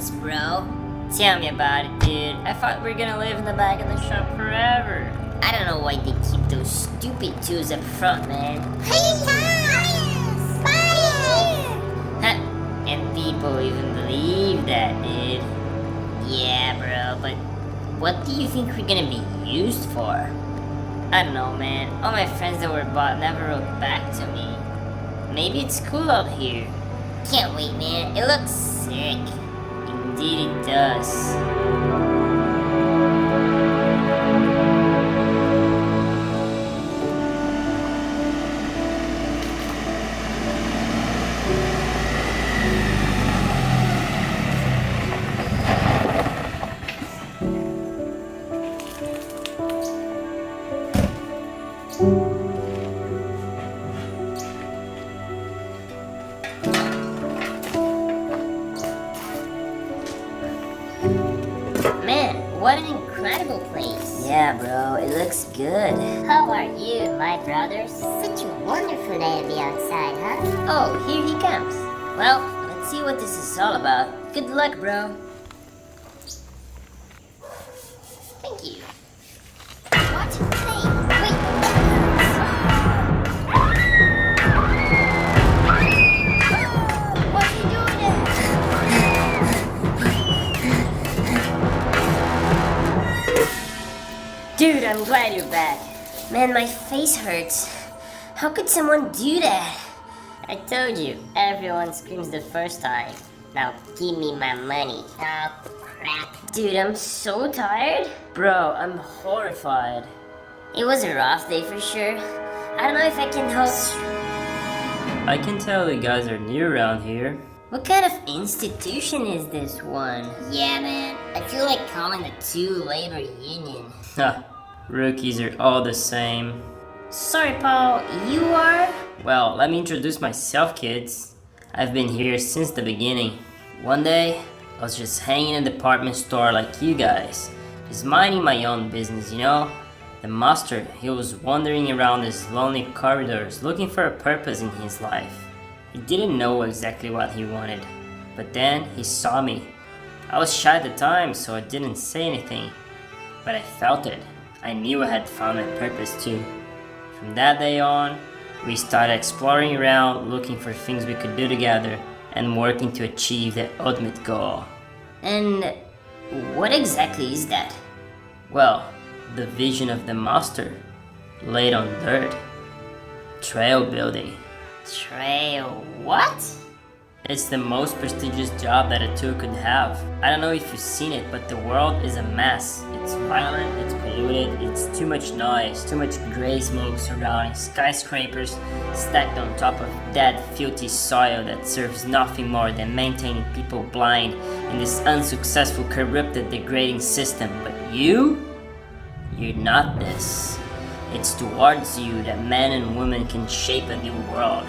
place, bro. Tell me about it, dude. I thought we were gonna live in the back of the shop forever. I don't know why they keep those stupid tools up front, man. And people even believe that, dude. Yeah, bro, but what do you think we're gonna be used for? I don't know, man. All my friends that were bought never wrote back to me. Maybe it's cool out here. Can't wait, man. It looks sick. Indeed it does. Man, what an incredible place. Yeah, bro, it looks good. How are you, my brothers? Such a wonderful day to be outside, huh? Oh, here he comes. Well, let's see what this is all about. Good luck, bro. Thank you. What? Hey, wait. What's he doing there? Dude, I'm glad you're back. Man, my face hurts. How could someone do that? I told you, everyone screams the first time. Now give me my money. Oh, crap. Dude, I'm so tired. Bro, I'm horrified. It was a rough day for sure. I don't know if I can host. I can tell you guys are new around here. What kind of institution is this one? Yeah, man. I feel like calling the two labor union. Ha, rookies are all the same. Sorry, Paul, you are? Well, let me introduce myself, kids. I've been here since the beginning. One day, I was just hanging in the department store like you guys, just minding my own business, you know? The master, he was wandering around these lonely corridors looking for a purpose in his life. He didn't know exactly what he wanted, but then he saw me. I was shy at the time, so I didn't say anything, but I felt it. I knew I had found my purpose too. From that day on, we started exploring around, looking for things we could do together, and working to achieve the ultimate goal. And what exactly is that? Well, the vision of the master, laid on dirt. Trail building. Trail what? It's the most prestigious job that a tool could have. I don't know if you've seen it, but the world is a mess. It's violent, it's polluted, it's too much noise, too much gray smoke surrounding skyscrapers stacked on top of dead, filthy soil that serves nothing more than maintaining people blind in this unsuccessful, corrupted, degrading system. But you're not this. It's towards you that men and women can shape a new world.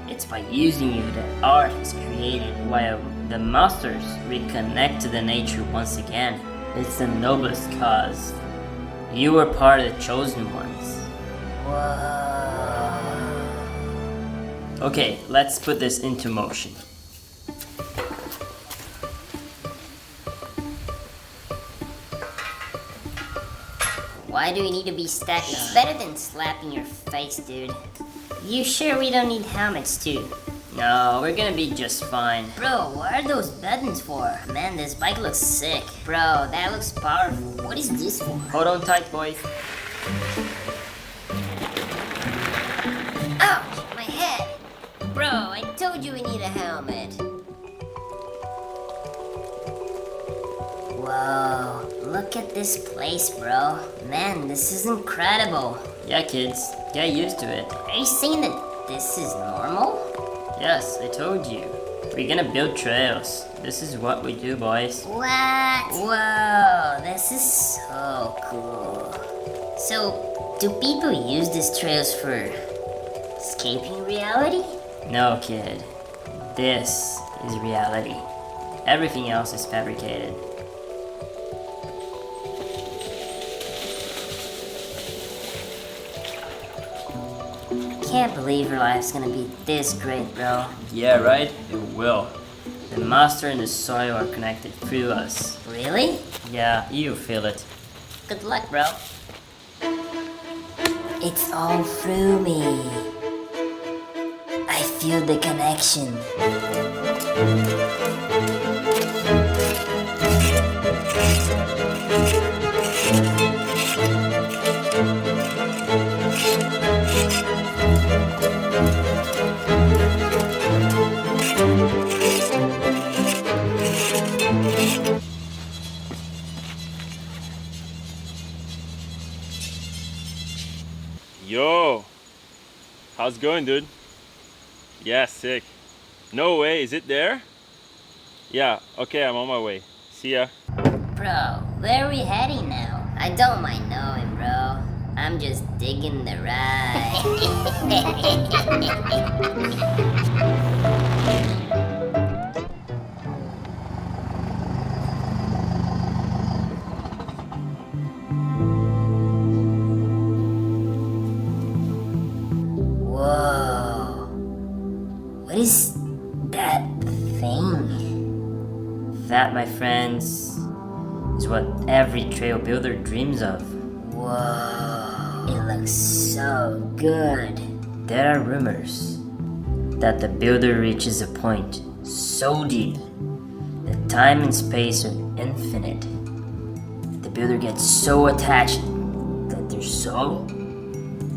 It's by using you that art is created while the masters reconnect to the nature once again. It's the noblest cause. You are part of the chosen ones. Whoa. Okay, let's put this into motion. Why do we need to be stacked? It's better than slapping your face, dude. You sure we don't need helmets too? No, we're gonna be just fine. Bro, what are those buttons for? Man, this bike looks sick. Bro, that looks powerful. What is this for? Hold on tight, boys. Ouch, my head. Bro, I told you we need a helmet. Whoa, look at this place, bro. Man, this is incredible. Yeah, kids, get used to it. Are you saying that this is normal? Yes, I told you. We're gonna build trails. This is what we do, boys. What? Whoa, this is so cool. So, do people use these trails for escaping reality? No, kid. This is reality. Everything else is fabricated. Can't believe your life's gonna be this great, bro. Yeah, right? It will. The master and the soil are connected through us. Really? Yeah, you feel it. Good luck, bro. It's all through me. I feel the connection. Yo, how's it going, dude? Yeah, sick. No way, is it there? Yeah, okay, I'm on my way. See ya. Bro, where are we heading now? I don't mind knowing, bro. I'm just digging the ride. Whoa. What is that thing? That, my friends, is what every trail builder dreams of. Whoa. It looks so good. There are rumors that the builder reaches a point so deep that time and space are infinite. The builder gets so attached that their soul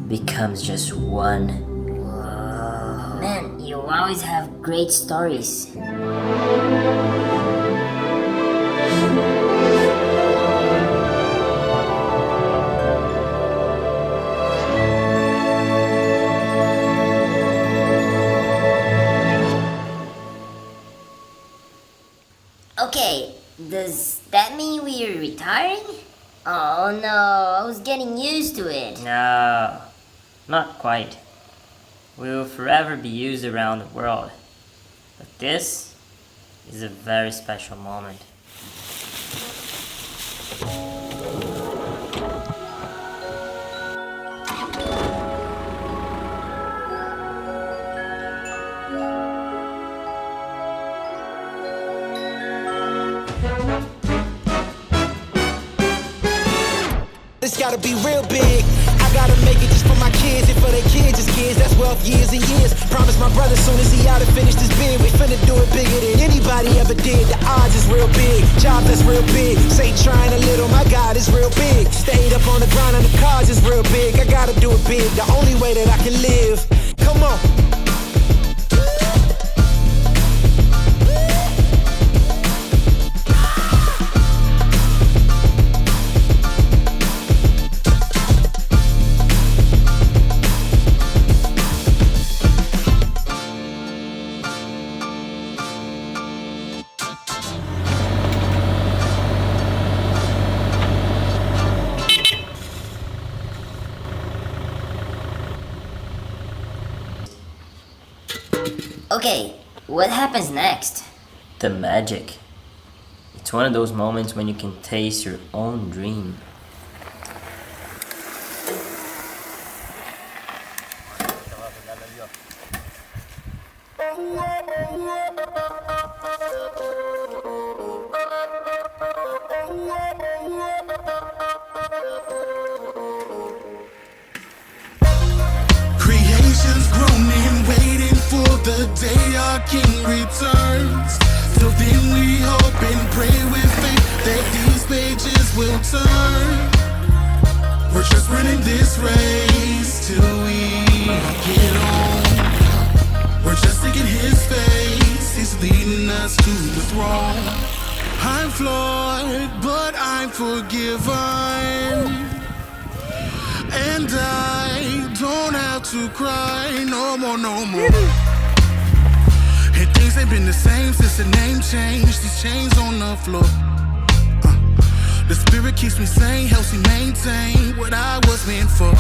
becomes just one. Whoa. Man, you always have great stories. Okay, does that mean we're retiring? Oh no, I was getting used to it. No, not quite. We will forever be used around the world. But this is a very special moment. It's gotta be real big. I gotta make it just for my kids and for their kids' kids. That's wealth years and years. Promise my brother soon as he out and finish this bid, we finna do it bigger than anybody ever did. The odds is real big. Job that's real big. Say trying a little, my God is real big. Stayed up on the grind on the cars is real big. I gotta do it big. The only way that I can live. Come on. Okay, what happens next? The magic. It's one of those moments when you can taste your own dream. Creation's groaning, waiting for the day our King returns. Till then we hope and pray with faith that these pages will turn. We're just running this race till we get on. We're just seeking His face, He's leading us to the throne. I'm flawed, but I'm forgiven. And I don't have to cry no more, no more. And things ain't been the same since the name changed. These chains on the floor. The spirit keeps me sane, helps me maintain what I was meant for.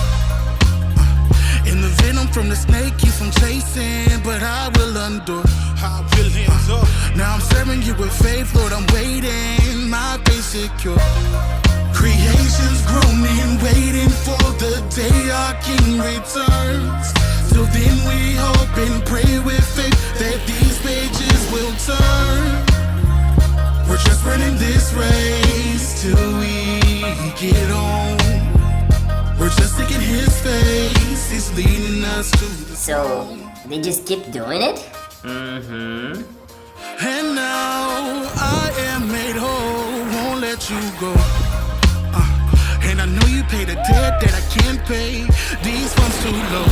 And the venom from the snake keeps on chasing, but I will endure. I will endure. Now I'm serving you with faith, Lord, I'm waiting, my faith secure. Creation's groaning, waiting for the day our King returns. Till then we hope and pray with faith that these pages will turn. We're just running this race till we get on. We're just seeking His face, He's leading us to the So, they just keep doing it? Mm-hmm. And now I am made whole, won't let you go. And I know you paid a debt that I can't pay. These funds too low.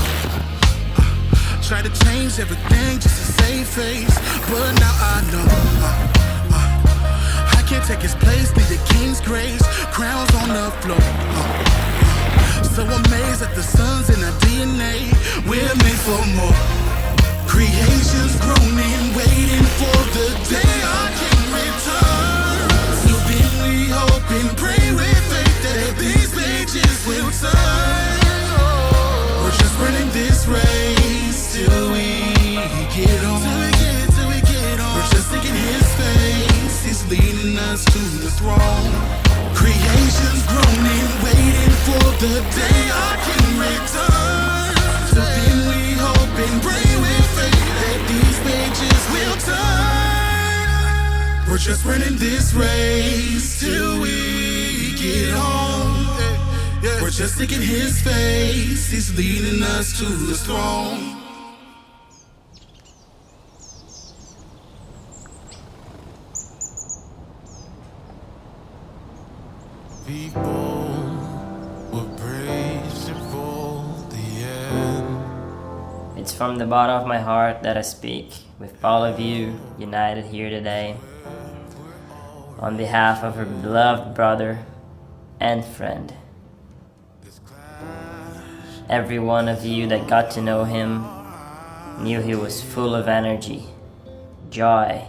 Try to change everything just to save face, but now I know I can't take His place. Need the King's grace, crowns on the floor. So amazed at the sons in our DNA. We're made for more. Creation's groaning, waiting for the day our King returns. So then we hope and pray with faith that these pages will turn. We're just running this race till we get on. Till we get on. We're just seeking His face, He's leading us to the throne. Creation's groaning, waiting for the day our King returns. So then we hope and pray with faith that these pages will turn. We're just running this race till we get home. We're just seeking His face, He's leading us to the throne. People will praise Him for the end. It's from the bottom of my heart that I speak with all of you united here today. On behalf of her beloved brother and friend. Every one of you that got to know him knew he was full of energy, joy,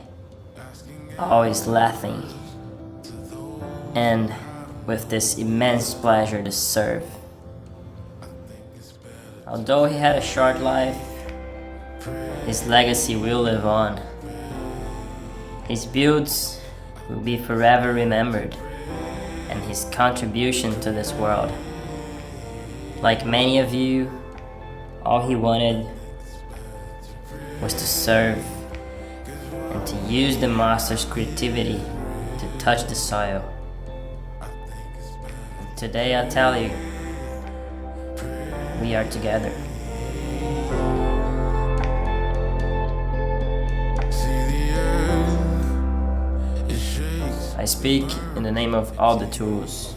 always laughing, and with this immense pleasure to serve. Although he had a short life, his legacy will live on. His builds will be forever remembered, and his contribution to this world. Like many of you, all he wanted was to serve and to use the master's creativity to touch the soil. And today I tell you, we are together. I speak in the name of all the tools.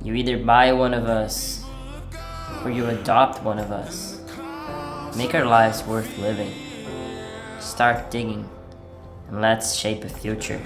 You either buy one of us or you adopt one of us. Make our lives worth living. Start digging and let's shape a future.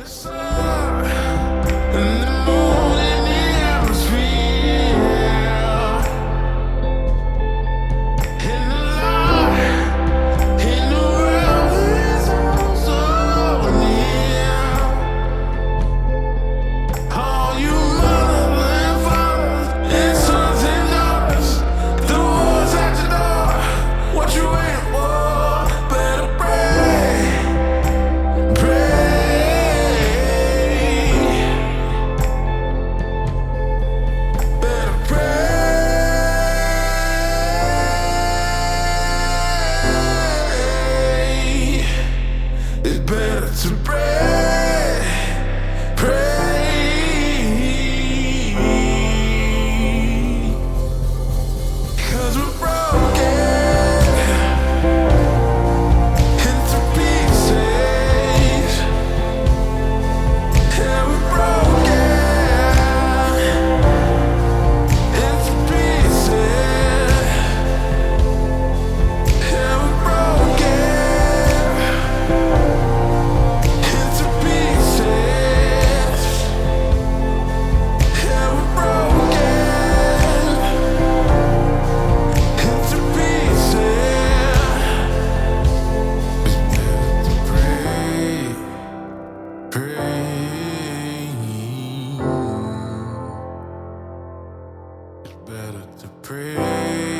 Better to pray.